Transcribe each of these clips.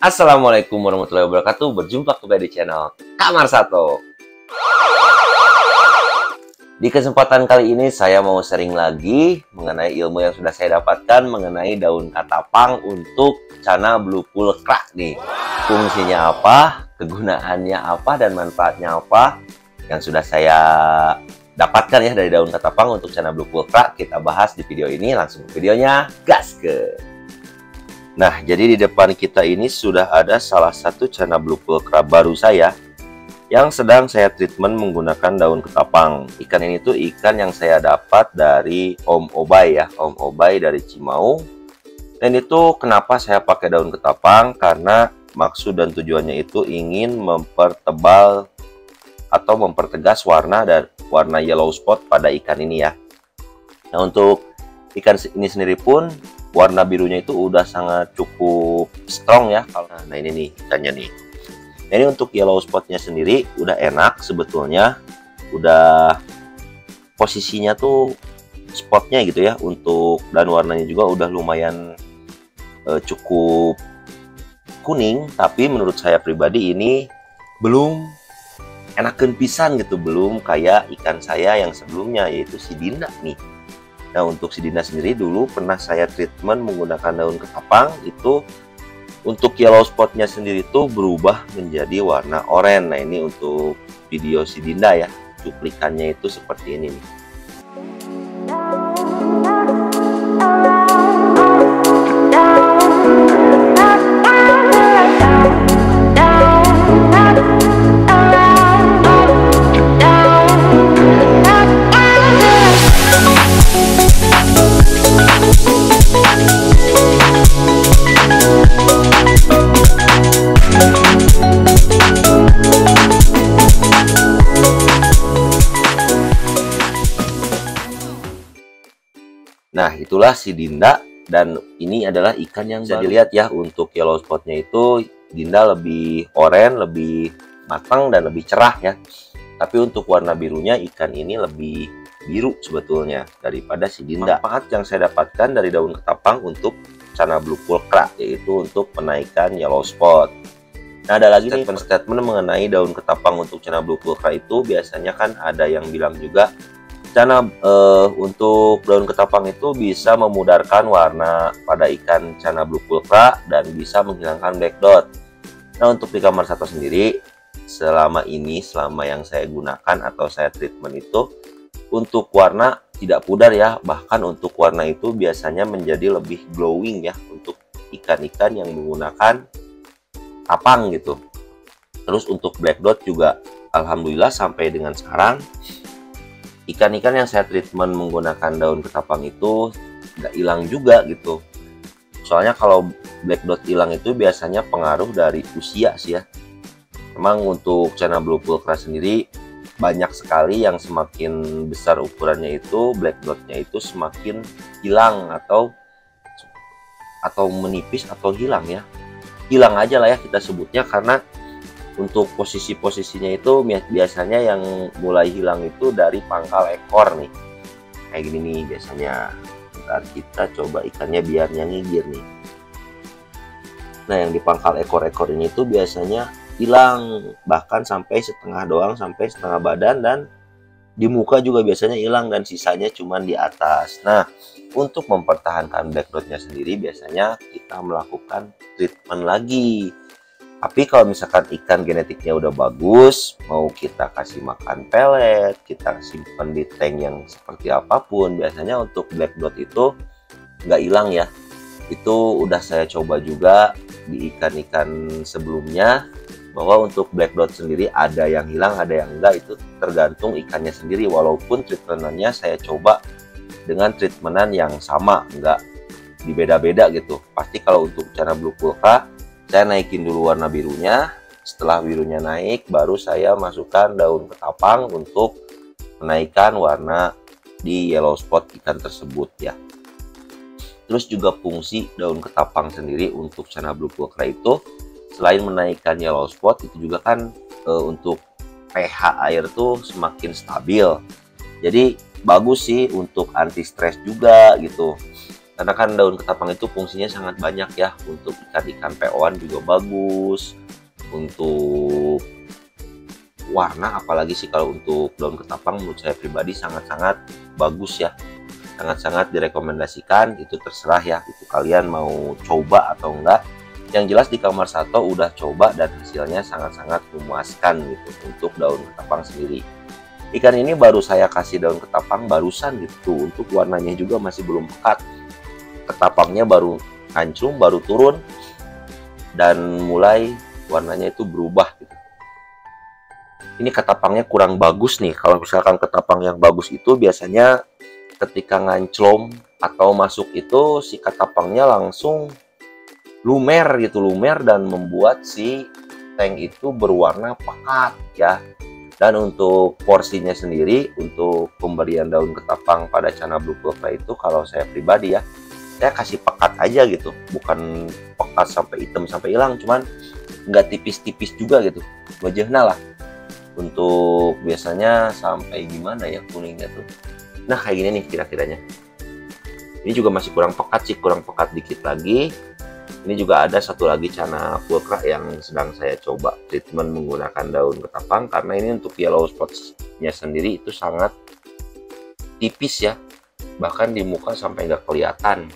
Assalamualaikum warahmatullahi wabarakatuh. Berjumpa kembali di channel Kamar Sato. Di kesempatan kali ini saya mau sharing lagi mengenai ilmu yang sudah saya dapatkan mengenai daun katapang untuk Cana Blue Pulkra nih. Fungsinya apa, kegunaannya apa, dan manfaatnya apa yang sudah saya dapatkan ya dari daun katapang untuk Cana Blue Pulkra. Kita bahas di video ini. Langsung ke videonya, gas ke. Nah, jadi di depan kita ini sudah ada salah satu Cana Blue Pulkra baru saya yang sedang saya treatment menggunakan daun ketapang. Ikan ini tuh ikan yang saya dapat dari Om Obay ya, Om Obay dari Cimau. Dan itu kenapa saya pakai daun ketapang? Karena maksud dan tujuannya itu ingin mempertebal atau mempertegas warna dan warna yellow spot pada ikan ini ya. Nah, untuk ikan ini sendiri pun warna birunya itu udah sangat cukup strong ya. Nah, ini nih ikannya nih. Nah, ini untuk yellow spotnya sendiri udah enak sebetulnya. Udah posisinya tuh spotnya gitu ya untuk, dan warnanya juga udah lumayan cukup kuning. Tapi menurut saya pribadi ini belum enakeun pisan gitu, belum kayak ikan saya yang sebelumnya yaitu si Dinda nih. Nah, untuk si Dinda sendiri dulu pernah saya treatment menggunakan daun ketapang itu untuk yellow spotnya sendiri tuh berubah menjadi warna oranye. Nah, ini untuk video si Dinda ya, cuplikannya itu seperti ini nih. Nah, itulah si Dinda, dan ini adalah ikan yang bisa dilihat ya, untuk yellow spotnya itu Dinda lebih oranye, lebih matang dan lebih cerah ya. Tapi untuk warna birunya ikan ini lebih biru sebetulnya daripada si Dinda. Manfaat yang saya dapatkan dari daun ketapang untuk Cana Blue Pulkra yaitu untuk menaikkan yellow spot. Nah, ada lagi statement mengenai daun ketapang untuk Cana Blue Pulkra itu biasanya kan ada yang bilang juga untuk daun ketapang itu bisa memudarkan warna pada ikan Cana Blue Pulkra dan bisa menghilangkan black dot. Nah, untuk di Kamar Sato sendiri selama yang saya gunakan atau saya treatment itu untuk warna tidak pudar ya, bahkan untuk warna itu biasanya menjadi lebih glowing ya untuk ikan-ikan yang menggunakan tapang gitu. Terus untuk black dot juga alhamdulillah sampai dengan sekarang ikan-ikan yang saya treatment menggunakan daun ketapang itu nggak hilang juga gitu. Soalnya kalau black dot hilang itu biasanya pengaruh dari usia sih ya. Memang untuk Cana Blue Pulkra sendiri banyak sekali yang semakin besar ukurannya itu black dotnya itu semakin hilang atau menipis atau hilang ya. Hilang aja lah ya kita sebutnya, karena untuk posisinya itu biasanya yang mulai hilang itu dari pangkal ekor nih. Kayak gini nih biasanya. Ntar kita coba ikannya biar nyangigir nih. Nah, yang di pangkal ekor-ekor ini tuh biasanya hilang. Bahkan sampai setengah doang, sampai setengah badan, dan di muka juga biasanya hilang dan sisanya cuman di atas. Nah, untuk mempertahankan black dotnya sendiri biasanya kita melakukan treatment lagi. Tapi kalau misalkan ikan genetiknya udah bagus, mau kita kasih makan pelet, kita simpan di tank yang seperti apapun, biasanya untuk black dot itu nggak hilang ya. Itu udah saya coba juga di ikan-ikan sebelumnya, bahwa untuk black dot sendiri ada yang hilang, ada yang enggak, itu tergantung ikannya sendiri. Walaupun treatmentannya saya coba dengan treatmentan yang sama, nggak dibeda-beda gitu. Pasti kalau untuk Cana Blue Pulkra saya naikin dulu warna birunya. Setelah birunya naik, baru saya masukkan daun ketapang untuk menaikkan warna di yellow spot ikan tersebut ya. Terus juga fungsi daun ketapang sendiri untuk Cana Blue Pulkra itu selain menaikkan yellow spot, itu juga kan untuk pH air tuh semakin stabil. Jadi bagus sih untuk anti stres juga gitu. Karena kan daun ketapang itu fungsinya sangat banyak ya, untuk ikan-ikan PO-an juga bagus, untuk warna apalagi sih kalau untuk daun ketapang menurut saya pribadi sangat-sangat bagus ya. Sangat-sangat direkomendasikan, itu terserah ya, itu kalian mau coba atau enggak. Yang jelas di Kamar Sato udah coba dan hasilnya sangat-sangat memuaskan gitu untuk daun ketapang sendiri. Ikan ini baru saya kasih daun ketapang barusan gitu, untuk warnanya juga masih belum pekat. Ketapangnya baru hancur, baru turun, dan mulai warnanya itu berubah gitu. Ini ketapangnya kurang bagus nih. Kalau misalkan ketapang yang bagus itu biasanya ketika nganclom atau masuk itu si ketapangnya langsung lumer gitu, lumer dan membuat si tank itu berwarna pekat ya. Dan untuk porsinya sendiri, untuk pemberian daun ketapang pada Channa Blue Pulchra itu kalau saya pribadi ya, saya kasih pekat aja gitu, bukan pekat sampai hitam sampai hilang, cuman nggak tipis-tipis juga gitu, wajahnya lah. Untuk biasanya sampai gimana ya kuningnya tuh, nah kayak gini nih kira-kiranya. Ini juga masih kurang pekat sih, kurang pekat dikit lagi. Ini juga ada satu lagi Channa Pulchra yang sedang saya coba treatment menggunakan daun ketapang, karena ini untuk yellow spots-nya sendiri itu sangat tipis ya, bahkan di muka sampai nggak kelihatan.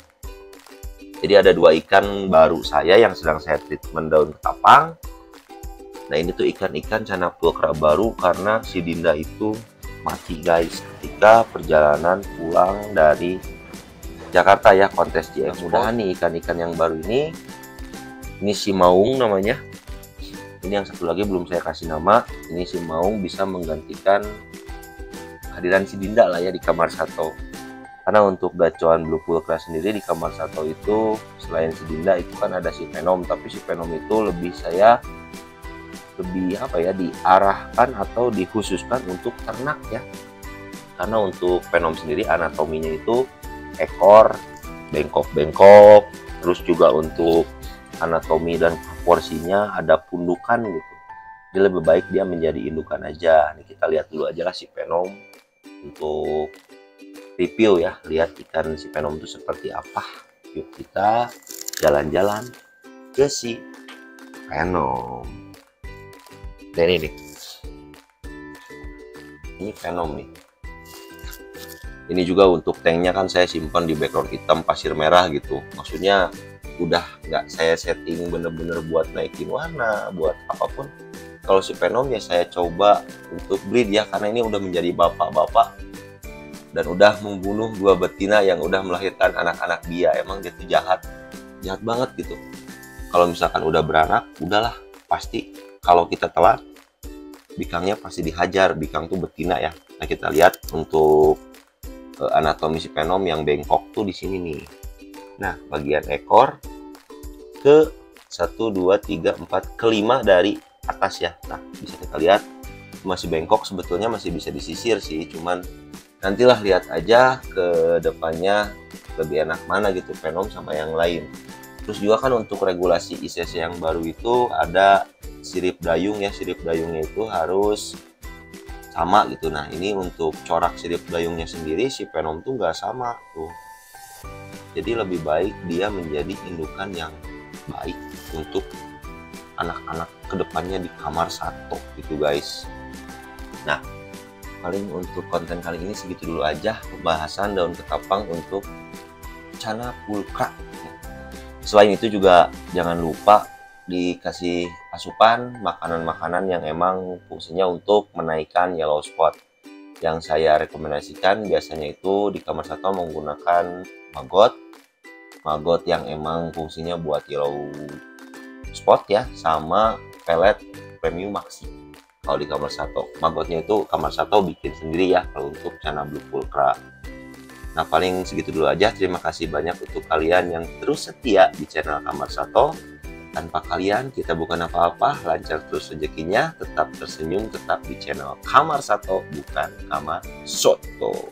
Jadi ada dua ikan baru saya yang sedang saya treatment daun ketapang. Nah ini tuh ikan-ikan Channa Pulchra baru karena si Dinda itu mati guys ketika perjalanan pulang dari Jakarta ya, kontes JF. Mudahan nih ikan-ikan yang baru ini si Maung namanya. Ini yang satu lagi belum saya kasih nama. Ini si Maung bisa menggantikan kehadiran si Dinda lah ya di Kamar Sato. Karena untuk gacoan Blue Pulchra sendiri di Kamar Sato itu selain si Dinda itu kan ada si Venom, tapi si Venom itu lebih apa ya, diarahkan atau dikhususkan untuk ternak ya. Karena untuk Venom sendiri anatominya itu ekor bengkok-bengkok, terus juga untuk anatomi dan porsinya ada pundukan gitu. Jadi lebih baik dia menjadi indukan aja. Nih kita lihat dulu aja lah si Venom untuk review ya, lihat ikan si Venom itu seperti apa. Yuk kita jalan-jalan ke si Venom. Dan ini Venom nih. Ini juga untuk tanknya kan saya simpan di background hitam pasir merah gitu. Maksudnya udah nggak saya setting bener-bener buat naikin warna, buat apapun. Kalau si Venom ya saya coba untuk breed ya, karena ini udah menjadi bapak-bapak dan udah membunuh dua betina yang udah melahirkan anak-anak dia. Emang dia tuh jahat banget gitu. Kalau misalkan udah beranak, udahlah pasti kalau kita telat bikangnya pasti dihajar. Bikang tuh betina ya. Nah kita lihat untuk anatomi si Venom yang bengkok tuh di sini nih. Nah bagian ekor ke 1, 2, 3, 4, ke 5 dari atas ya. Nah bisa kita lihat masih bengkok, sebetulnya masih bisa disisir sih, cuman nantilah lihat aja ke depannya lebih enak mana gitu Venom sama yang lain. Terus juga kan untuk regulasi ICC yang baru itu ada sirip dayung ya, sirip dayungnya itu harus sama gitu. Nah ini untuk corak sirip dayungnya sendiri si Venom tuh nggak sama tuh. Jadi lebih baik dia menjadi indukan yang baik untuk anak-anak kedepannya di Kamar Sato gitu guys. Nah paling untuk konten kali ini segitu dulu aja, pembahasan daun ketapang untuk Channa Pulchra. Selain itu juga jangan lupa dikasih asupan makanan-makanan yang emang fungsinya untuk menaikkan yellow spot. Yang saya rekomendasikan biasanya itu di Kamar Sato menggunakan maggot yang emang fungsinya buat yellow spot ya, sama pelet premium maxi. Kalau di Kamar Sato, maggotnya itu Kamar Sato bikin sendiri ya kalau untuk Channa Blue Pulchra. Nah paling segitu dulu aja, terima kasih banyak untuk kalian yang terus setia di channel Kamar Sato. Tanpa kalian kita bukan apa-apa, lancar terus rezekinya, tetap tersenyum, tetap di channel Kamar Sato, bukan Kamar Soto.